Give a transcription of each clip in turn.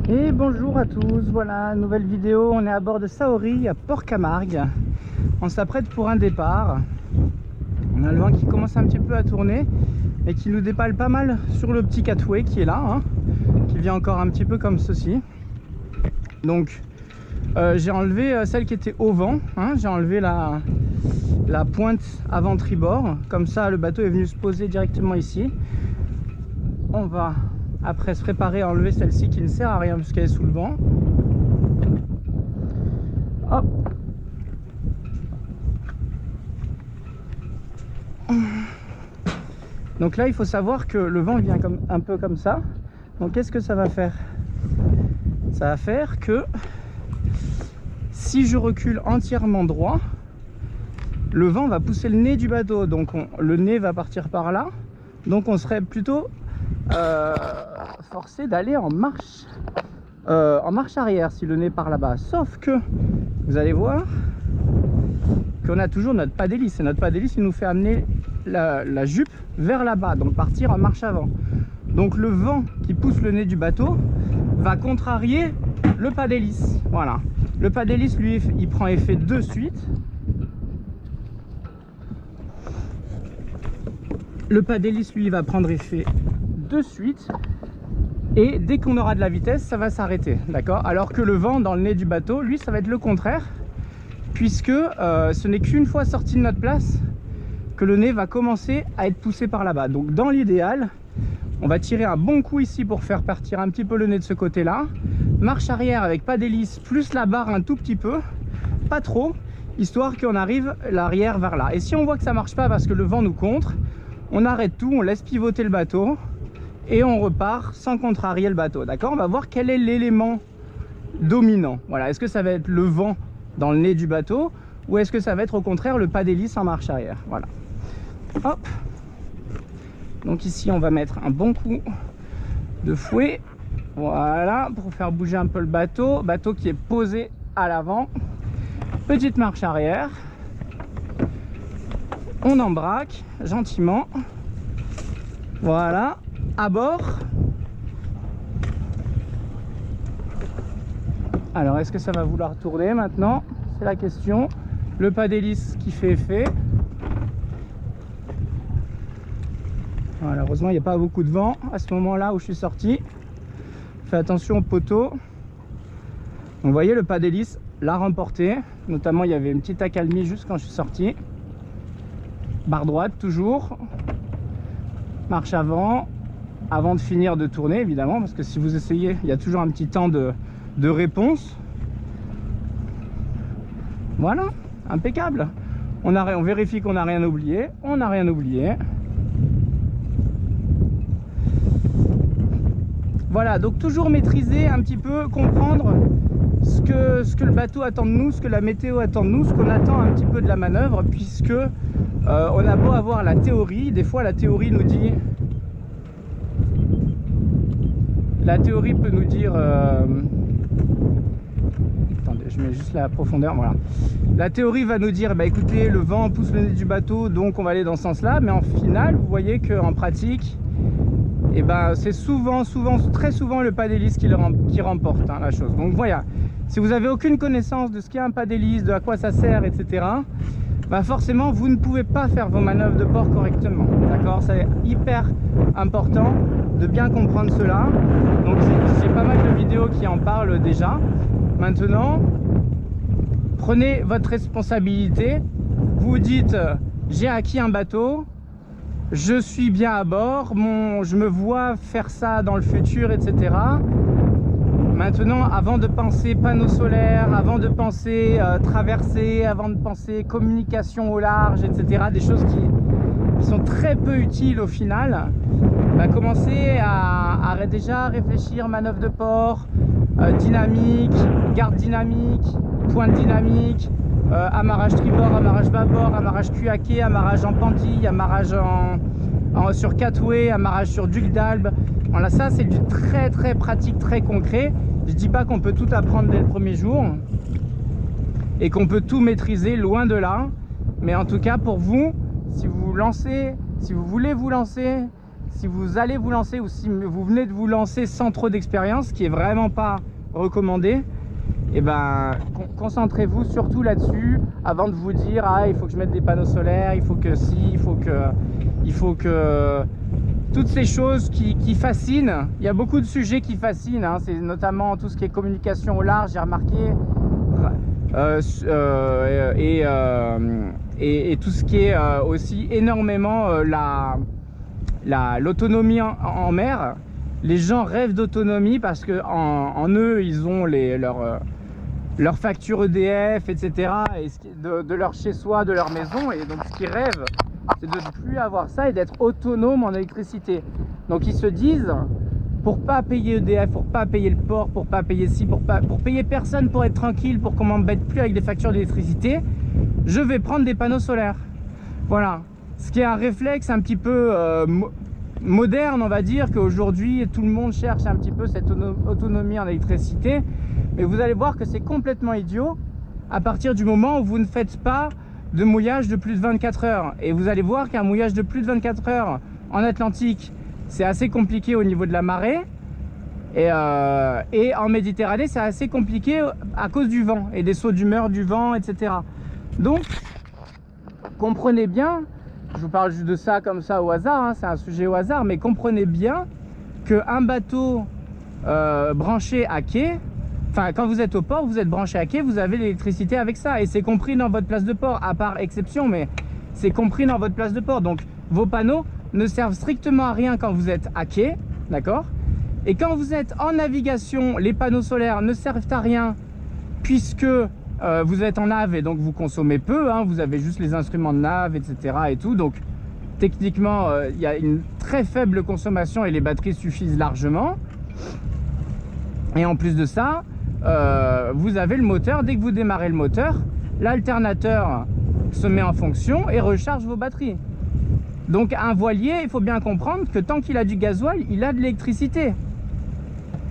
Et bonjour à tous, voilà, nouvelle vidéo, on est à bord de Saori à Port-Camargue. On s'apprête pour un départ. On a le vent qui commence un petit peu à tourner et qui nous dépale pas mal sur le petit catway qui est là, hein, qui vient encore un petit peu comme ceci. Donc j'ai enlevé celle qui était au vent, hein, j'ai enlevé la pointe avant tribord, comme ça le bateau est venu se poser directement ici. On va après se préparer à enlever celle-ci qui ne sert à rien puisqu'elle est sous le vent. Hop. Donc là il faut savoir que le vent vient un peu comme ça. Donc qu'est-ce que ça va faire? Ça va faire que si je recule entièrement droit, le vent va pousser le nez du bateau, donc le nez va partir par là, donc on serait plutôt forcé d'aller en marche arrière si le nez part là-bas. Sauf que vous allez voir qu'on a toujours notre pas d'hélice, et notre pas d'hélice il nous fait amener la jupe vers là-bas, donc partir en marche avant. Donc le vent qui pousse le nez du bateau va contrarier le pas d'hélice. Voilà, le pas d'hélice lui il prend effet de suite. Le pas d'hélice lui va prendre effet de suite, et dès qu'on aura de la vitesse ça va s'arrêter, d'accord. Alors que le vent dans le nez du bateau lui ça va être le contraire, puisque ce n'est qu'une fois sorti de notre place que le nez va commencer à être poussé par là-bas. Donc dans l'idéal on va tirer un bon coup ici pour faire partir un petit peu le nez de ce côté là, marche arrière avec pas d'hélice plus la barre un tout petit peu, pas trop, histoire qu'on arrive l'arrière vers là. Et si on voit que ça marche pas parce que le vent nous contre, on arrête tout, on laisse pivoter le bateau et on repart sans contrarier le bateau, d'accord. On va voir quel est l'élément dominant. Voilà, est-ce que ça va être le vent dans le nez du bateau ou est-ce que ça va être au contraire le pas d'hélice en marche arrière. Voilà, hop. Donc ici on va mettre un bon coup de fouet, voilà, pour faire bouger un peu le bateau qui est posé à l'avant. Petite marche arrière, on embraque gentiment, voilà, à bord. Alors est-ce que ça va vouloir tourner maintenant? C'est la question. Le pas d'hélice qui fait effet. Voilà, heureusement il n'y a pas beaucoup de vent à ce moment là où je suis sorti. Fais attention au poteau. Donc, vous voyez, le pas d'hélice l'a remporté, notamment il y avait une petite accalmie juste quand je suis sorti. Barre droite toujours, marche avant de finir de tourner évidemment, parce que si vous essayez il y a toujours un petit temps de réponse. Voilà, impeccable. On vérifie qu'on n'a rien oublié, on n'a rien oublié. Voilà, donc toujours maîtriser un petit peu, comprendre ce que le bateau attend de nous, ce que la météo attend de nous, ce qu'on attend un petit peu de la manœuvre, puisque on a beau avoir la théorie, des fois la théorie nous dit, la théorie peut nous dire, attendez, je mets juste la profondeur, voilà. La théorie va nous dire, bah écoutez, le vent pousse le nez du bateau, donc on va aller dans ce sens-là, mais en final, vous voyez qu'en pratique, et ben c'est très souvent le pas d'hélice qui remporte, hein, la chose. Donc voilà, si vous avez aucune connaissance de ce qu'est un pas d'hélice, de à quoi ça sert, etc., bah forcément vous ne pouvez pas faire vos manœuvres de port correctement, d'accord. C'est hyper important de bien comprendre cela. Donc j'ai pas mal de vidéos qui en parlent déjà. Maintenant, prenez votre responsabilité. Vous dites, j'ai acquis un bateau, je suis bien à bord, je me vois faire ça dans le futur, etc. Maintenant, avant de penser panneaux solaires, avant de penser traversée, avant de penser communication au large, etc., des choses qui sont très peu utiles au final, bah, commencez à déjà réfléchir manœuvre de port, dynamique, garde dynamique, pointe dynamique, amarrage tribord, amarrage bâbord, amarrage cul à quai, amarrage en pendille, amarrage sur catway, amarrage sur duc d'Albe. Voilà, ça c'est du très pratique, très concret. Je dis pas qu'on peut tout apprendre dès le premier jour et qu'on peut tout maîtriser, loin de là. Mais en tout cas pour vous, si vous vous lancez, si vous voulez vous lancer, si vous allez vous lancer ou si vous venez de vous lancer sans trop d'expérience, ce qui est vraiment pas recommandé, et ben concentrez-vous surtout là-dessus avant de vous dire ah il faut que je mette des panneaux solaires, il faut que si, il faut que toutes ces choses qui fascinent. Il y a beaucoup de sujets qui fascinent, hein. C'est notamment tout ce qui est communication au large, j'ai remarqué, et tout ce qui est aussi énormément l'autonomie en mer. Les gens rêvent d'autonomie parce que en eux ils ont leur facture EDF, etc. et de leur chez-soi, de leur maison, et donc ce qu'ils rêvent c'est de ne plus avoir ça et d'être autonome en électricité. Donc ils se disent, pour pas payer EDF, pour pas payer le port, pour pas payer ci, pour payer personne, pour être tranquille, pour qu'on m'embête plus avec des factures d'électricité, je vais prendre des panneaux solaires. Voilà, ce qui est un réflexe un petit peu moderne, on va dire, qu'aujourd'hui tout le monde cherche un petit peu cette autonomie en électricité, mais vous allez voir que c'est complètement idiot à partir du moment où vous ne faites pas de mouillage de plus de 24 heures. Et vous allez voir qu'un mouillage de plus de 24 heures en Atlantique, c'est assez compliqué au niveau de la marée, et en Méditerranée c'est assez compliqué à cause du vent et des sauts d'humeur du vent, etc. Donc comprenez bien, je vous parle juste de ça comme ça au hasard, hein, c'est un sujet au hasard, mais comprenez bien qu'un bateau branché à quai, enfin quand vous êtes au port, vous êtes branché à quai, vous avez l'électricité avec ça, et c'est compris dans votre place de port, à part exception, mais c'est compris dans votre place de port. Donc vos panneaux ne servent strictement à rien quand vous êtes à quai, d'accord? Et quand vous êtes en navigation, les panneaux solaires ne servent à rien puisque vous êtes en nave et donc vous consommez peu, hein, vous avez juste les instruments de nave, etc. et tout, donc techniquement il y a une très faible consommation et les batteries suffisent largement. Et en plus de ça, vous avez le moteur. Dès que vous démarrez le moteur, l'alternateur se met en fonction et recharge vos batteries. Donc un voilier, il faut bien comprendre que tant qu'il a du gasoil, il a de l'électricité.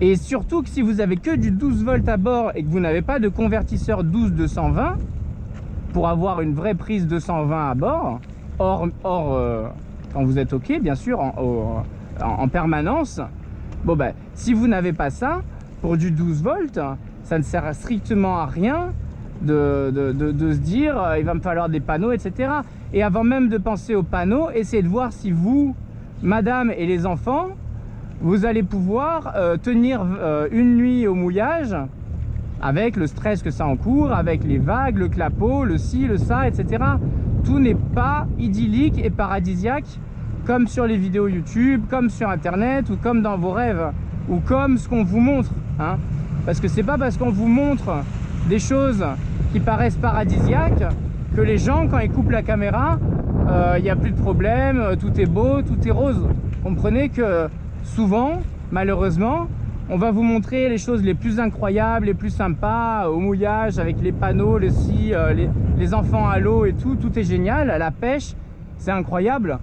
Et surtout que si vous avez que du 12 volts à bord et que vous n'avez pas de convertisseur 12-220 pour avoir une vraie prise 220 à bord, hors quand vous êtes OK, bien sûr, en permanence, bon ben si vous n'avez pas ça, pour du 12 volts, ça ne sert strictement à rien de se dire il va me falloir des panneaux, etc. Et avant même de penser aux panneaux, essayez de voir si vous, madame et les enfants, vous allez pouvoir tenir une nuit au mouillage avec le stress que ça encourt, avec les vagues, le clapot, le ci, le ça, etc. Tout n'est pas idyllique et paradisiaque comme sur les vidéos YouTube, comme sur internet ou comme dans vos rêves ou comme ce qu'on vous montre, hein. Parce que c'est pas parce qu'on vous montre des choses qui paraissent paradisiaques que les gens, quand ils coupent la caméra, il n'y a plus de problème, tout est beau, tout est rose. Comprenez que souvent, malheureusement, on va vous montrer les choses les plus incroyables, les plus sympas, au mouillage, avec les panneaux, les enfants à l'eau et tout, tout est génial, la pêche, c'est incroyable.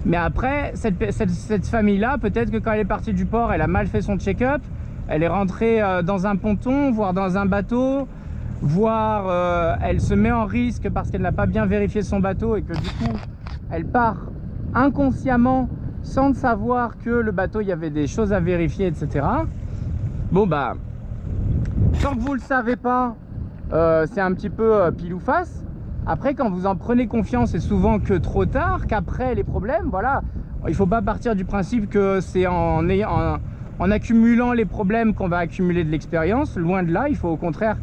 Mais après, cette famille-là, peut-être que quand elle est partie du port, elle a mal fait son check-up, elle est rentrée dans un ponton, voire dans un bateau, voire elle se met en risque parce qu'elle n'a pas bien vérifié son bateau et que du coup, elle part inconsciemment sans savoir que le bateau, il y avait des choses à vérifier, etc. Bon bah, tant que vous le savez pas, c'est un petit peu pile ou face. Après, quand vous en prenez confiance, c'est souvent que trop tard, qu'après les problèmes, voilà. Il faut pas partir du principe que c'est en accumulant les problèmes qu'on va accumuler de l'expérience. Loin de là, il faut au contraire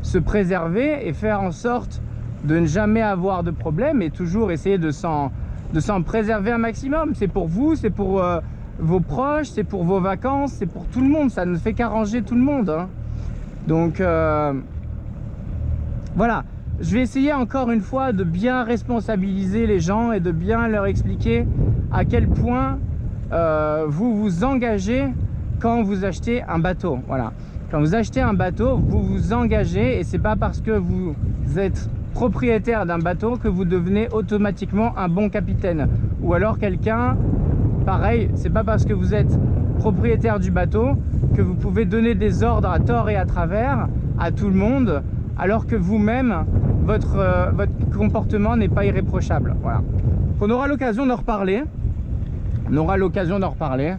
se préserver et faire en sorte de ne jamais avoir de problème et toujours essayer de s'en préserver un maximum. C'est pour vous, c'est pour vos proches, c'est pour vos vacances, c'est pour tout le monde. Ça ne fait qu'arranger tout le monde, hein. Donc voilà, je vais essayer encore une fois de bien responsabiliser les gens et de bien leur expliquer à quel point vous vous engagez quand vous achetez un bateau. Voilà, quand vous achetez un bateau, vous vous engagez, et c'est pas parce que vous êtes propriétaire d'un bateau que vous devenez automatiquement un bon capitaine, ou alors quelqu'un pareil. C'est pas parce que vous êtes propriétaire du bateau que vous pouvez donner des ordres à tort et à travers à tout le monde, alors que vous-même votre comportement n'est pas irréprochable. Voilà, on aura l'occasion d'en reparler. On aura l'occasion d'en reparler.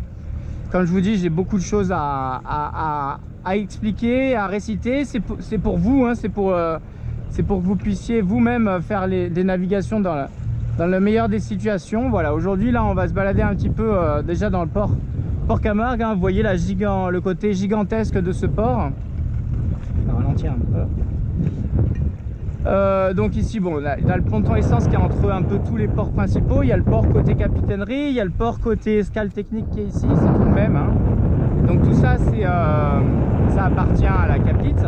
Comme je vous dis, j'ai beaucoup de choses à expliquer, à réciter. C'est pour vous, hein, c'est pour que vous puissiez vous-même faire des navigations dans le meilleur des situations. Voilà, aujourd'hui là on va se balader un petit peu déjà dans le port Camargue, hein. Vous voyez le côté gigantesque de ce port. On va ralentir un peu. Donc ici, bon, là, le ponton essence qui est entre un peu tous les ports principaux. Il y a le port côté capitainerie, il y a le port côté escale technique qui est ici, c'est tout le même, hein. Donc tout ça, ça appartient à la Capite.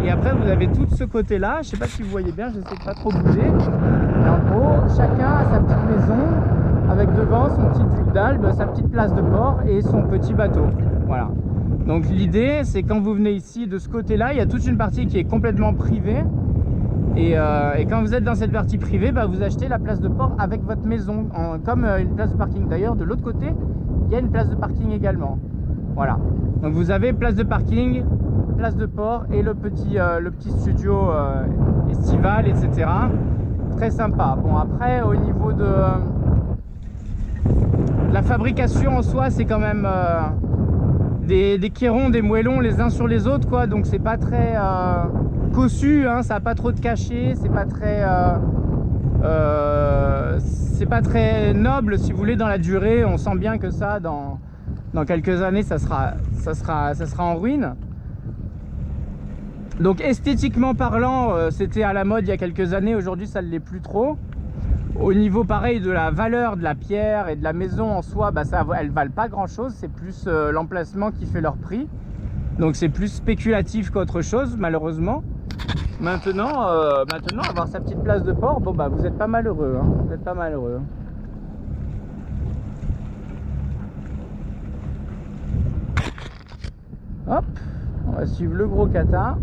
Et après, vous avez tout ce côté-là. Je ne sais pas si vous voyez bien, j'essaie de pas trop bouger. Et en gros, chacun a sa petite maison avec devant son petit duc d'Albe, sa petite place de port et son petit bateau. Voilà. Donc l'idée, c'est quand vous venez ici de ce côté-là, il y a toute une partie qui est complètement privée. Et quand vous êtes dans cette partie privée, bah, vous achetez la place de port avec votre maison, comme une place de parking. D'ailleurs, de l'autre côté, il y a une place de parking également. Voilà. Donc vous avez place de parking, place de port et le petit studio estival, etc. Très sympa. Bon, après, au niveau de la fabrication en soi, c'est quand même des cairons, des moellons les uns sur les autres, quoi. Donc c'est pas très cossu, hein, ça n'a pas trop de cachet, c'est pas très noble, si vous voulez, dans la durée. On sent bien que ça, dans quelques années, ça sera en ruine. Donc esthétiquement parlant, c'était à la mode il y a quelques années. Aujourd'hui, ça ne l'est plus trop. Au niveau pareil de la valeur de la pierre et de la maison en soi, bah, elles valent pas grand chose. C'est plus l'emplacement qui fait leur prix. Donc c'est plus spéculatif qu'autre chose, malheureusement. Maintenant, avoir sa petite place de port, bon bah vous êtes pas malheureux, hein. Vous êtes pas malheureux. Hop, on va suivre le gros kata.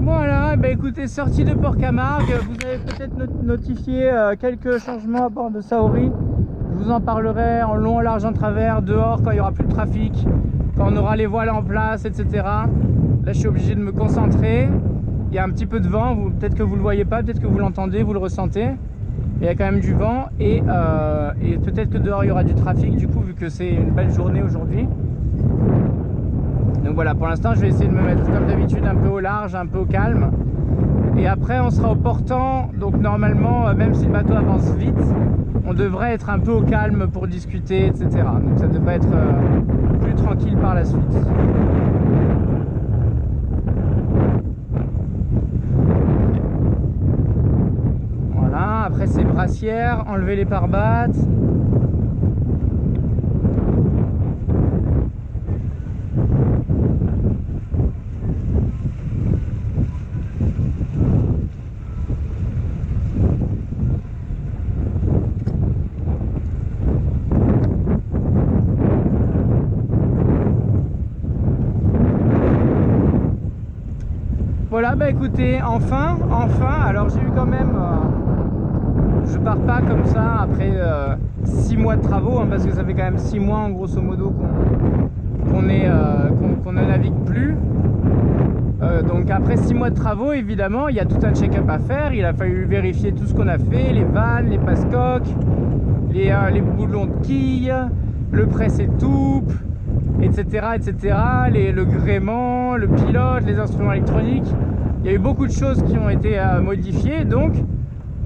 Voilà, bah écoutez, sortie de Port Camargue, vous avez peut-être notifié quelques changements à bord de Saori. Je vous en parlerai en long, en large, en travers, dehors, quand il n'y aura plus de trafic, quand on aura les voiles en place, etc. Là, je suis obligé de me concentrer. Il y a un petit peu de vent, peut-être que vous ne le voyez pas, peut-être que vous l'entendez, vous le ressentez. Il y a quand même du vent et peut-être que dehors, il y aura du trafic, du coup, vu que c'est une belle journée aujourd'hui. Donc voilà, pour l'instant, je vais essayer de me mettre comme d'habitude un peu au large, un peu au calme. Et après, on sera au portant. Donc normalement, même si le bateau avance vite, on devrait être un peu au calme pour discuter, etc. Donc ça devrait être plus tranquille par la suite. Voilà, après c'est brassière, enlever les pare-battes. Voilà, bah écoutez, enfin, alors j'ai eu quand même, je pars pas comme ça après 6 mois de travaux, hein, parce que ça fait quand même 6 mois en grosso modo qu'on ne navigue plus. Donc après 6 mois de travaux, évidemment, il y a tout un check-up à faire. Il a fallu vérifier tout ce qu'on a fait, les vannes, les passe-coques, les boulons de quilles, le presse-étoupe, etc., etc., le gréement, le pilote, les instruments électroniques. Il y a eu beaucoup de choses qui ont été modifiées, donc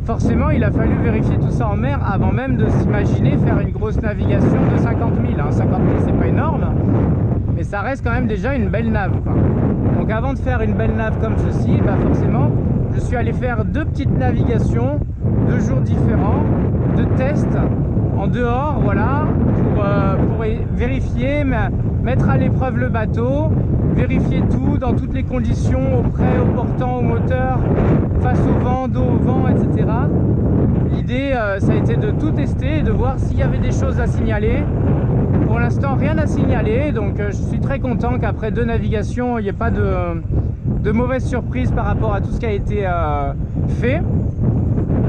forcément il a fallu vérifier tout ça en mer avant même de s'imaginer faire une grosse navigation de 50 000. Hein. 50 000 c'est pas énorme, mais ça reste quand même déjà une belle nave, quoi. Donc avant de faire une belle nave comme ceci, bah forcément je suis allé faire 2 petites navigations, 2 jours différents, de tests en dehors, voilà, pour vérifier, mettre à l'épreuve le bateau, vérifier tout dans toutes les conditions, au près, au portant, au moteur, face au vent, dos au vent, etc. L'idée, ça a été de tout tester et de voir s'il y avait des choses à signaler. Pour l'instant, rien à signaler, donc je suis très content qu'après 2 navigations, il n'y ait pas de mauvaises surprises par rapport à tout ce qui a été fait.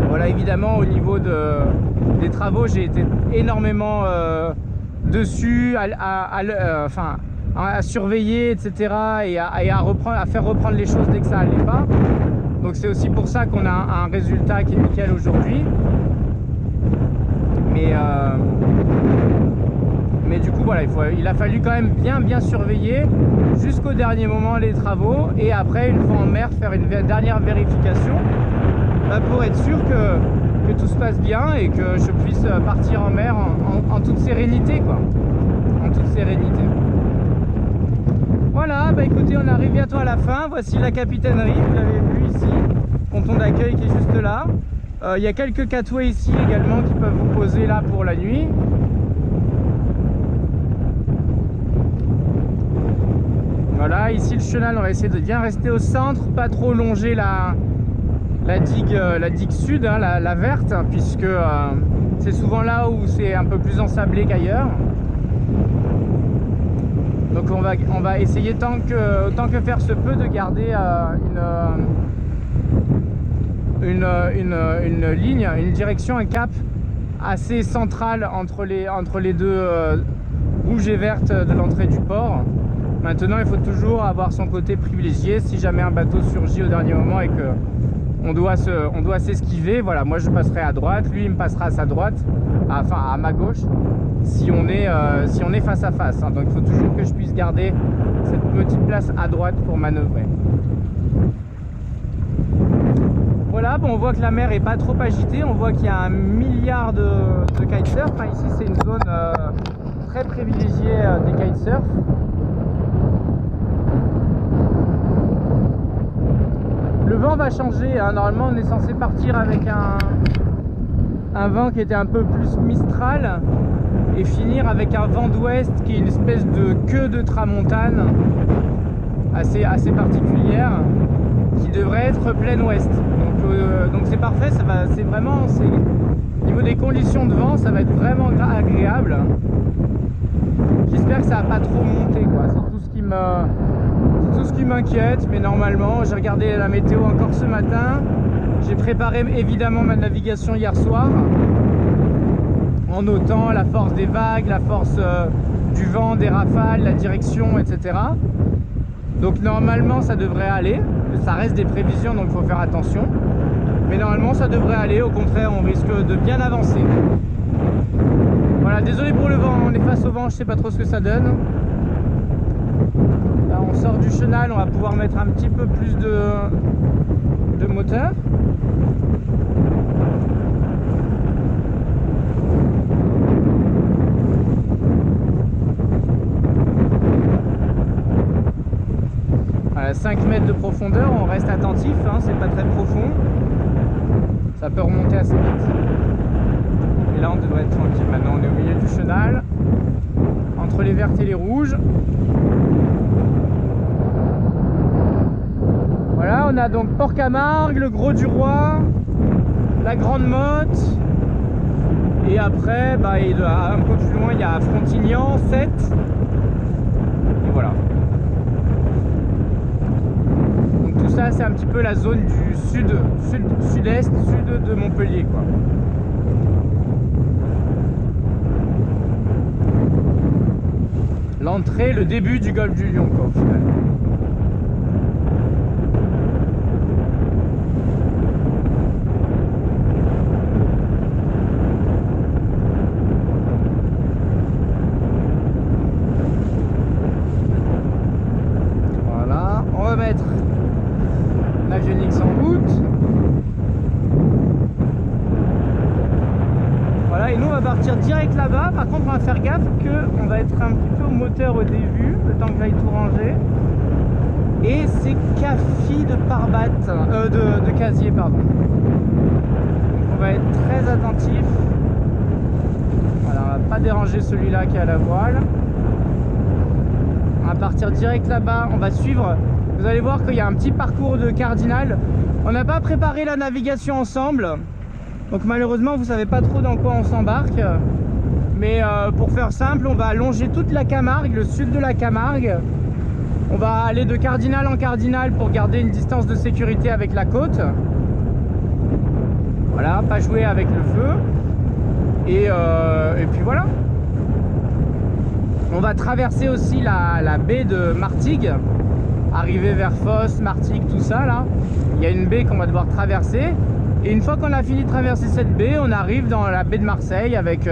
Voilà, évidemment, au niveau des travaux, j'ai été énormément dessus, à surveiller, etc. et à faire reprendre les choses dès que ça allait pas. Donc c'est aussi pour ça qu'on a un résultat qui est nickel aujourd'hui. Mais du coup voilà, il a fallu quand même bien surveiller jusqu'au dernier moment les travaux, et après une fois en mer faire une dernière vérification pour être sûr que tout se passe bien et que je puisse partir en mer en toute sérénité, quoi. En toute sérénité. Voilà, bah écoutez, on arrive bientôt à la fin. Voici la capitainerie, vous l'avez vu ici, ponton d'accueil qui est juste là. Il y a quelques cataways ici également qui peuvent vous poser là pour la nuit. Voilà, ici le chenal, on va essayer de bien rester au centre, pas trop longer la digue sud, hein, la verte, puisque c'est souvent là où c'est un peu plus ensablé qu'ailleurs. Donc on va essayer autant que faire se peut de garder une ligne, une direction, un cap assez central entre les deux rouges et vertes de l'entrée du port. Maintenant, il faut toujours avoir son côté privilégié si jamais un bateau surgit au dernier moment et que on doit s'esquiver. Voilà, moi je passerai à droite, lui il me passera à sa droite, enfin à ma gauche, si on est face à face, hein. Donc il faut toujours que je puisse garder cette petite place à droite pour manœuvrer. Voilà, bon, on voit que la mer est pas trop agitée, on voit qu'il y a 1 milliard de kitesurf. Enfin, ici c'est une zone très privilégiée des kitesurf. Le vent va changer, hein. Normalement on est censé partir avec un vent qui était un peu plus mistral et finir avec un vent d'ouest qui est une espèce de queue de tramontane assez particulière, qui devrait être plein ouest. Donc c'est parfait, c'est vraiment, au niveau des conditions de vent, ça va être vraiment agréable. J'espère que ça va pas trop monter, quoi. C'est tout ce qui m'inquiète, mais normalement, j'ai regardé la météo encore ce matin. J'ai préparé évidemment ma navigation hier soir, en notant la force des vagues, la force du vent, des rafales, la direction, etc. Donc normalement ça devrait aller, ça reste des prévisions donc il faut faire attention, mais normalement ça devrait aller, au contraire on risque de bien avancer. Voilà, désolé pour le vent, on est face au vent, je sais pas trop ce que ça donne. Là on sort du chenal, on va pouvoir mettre un petit peu plus de moteur. À 5 mètres de profondeur, on reste attentif, hein, c'est pas très profond, ça peut remonter assez vite. Et là on devrait être tranquille. Maintenant on est au milieu du chenal, entre les vertes et les rouges. Voilà, on a donc Port-Camargue, le Gros du Roi, la Grande Motte, et après un peu plus loin il y a Frontignan, 7, et voilà. Tout ça c'est un petit peu la zone du sud-est, sud de Montpellier, quoi. L'entrée, le début du golfe du Lion, quoi, au final. Voilà, on va mettre Navionics en route. Voilà, et nous on va partir direct là-bas. Par contre on va faire gaffe qu'on va être un petit peu au moteur au début, le temps que j'aille tout ranger. Et c'est Cafi de Parbat, de Casier, pardon. Donc on va être très attentif. Voilà, on va pas déranger celui-là qui est à la voile. On va partir direct là-bas, on va suivre. Vous allez voir qu'il y a un petit parcours de cardinal. On n'a pas préparé la navigation ensemble, donc malheureusement vous savez pas trop dans quoi on s'embarque. Mais pour faire simple, on va longer toute la Camargue, le sud de la Camargue. On va aller de cardinal en cardinal pour garder une distance de sécurité avec la côte. Voilà, pas jouer avec le feu. Et puis voilà. On va traverser aussi la baie de Martigues, arriver vers Fos, Martigues, tout ça là. Il y a une baie qu'on va devoir traverser. Et une fois qu'on a fini de traverser cette baie, on arrive dans la baie de Marseille avec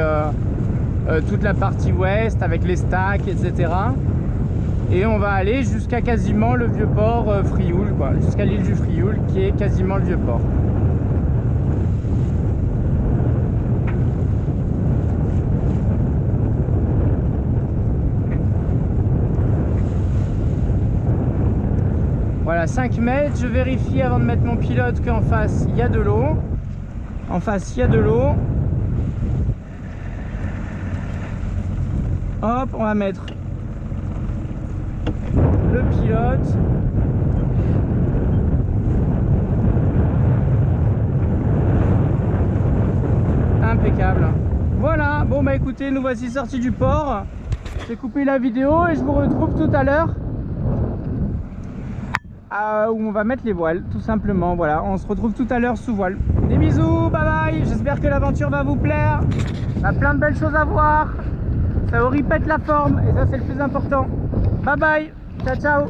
toute la partie ouest, avec les stacks, etc. Et on va aller jusqu'à quasiment le vieux port Frioul, quoi, jusqu'à l'île du Frioul, qui est quasiment le vieux port. Voilà, 5 mètres, je vérifie avant de mettre mon pilote qu'en face il y a de l'eau. En face il y a de l'eau. Hop, on va mettre le pilote. Impeccable. Voilà, bon bah écoutez, nous voici sortis du port. J'ai coupé la vidéo et je vous retrouve tout à l'heure. Où on va mettre les voiles, tout simplement. Voilà, on se retrouve tout à l'heure sous voile. Des bisous, bye bye. J'espère que l'aventure va vous plaire. Il y a plein de belles choses à voir. Ça vous répète la forme et ça c'est le plus important. Bye bye, ciao ciao.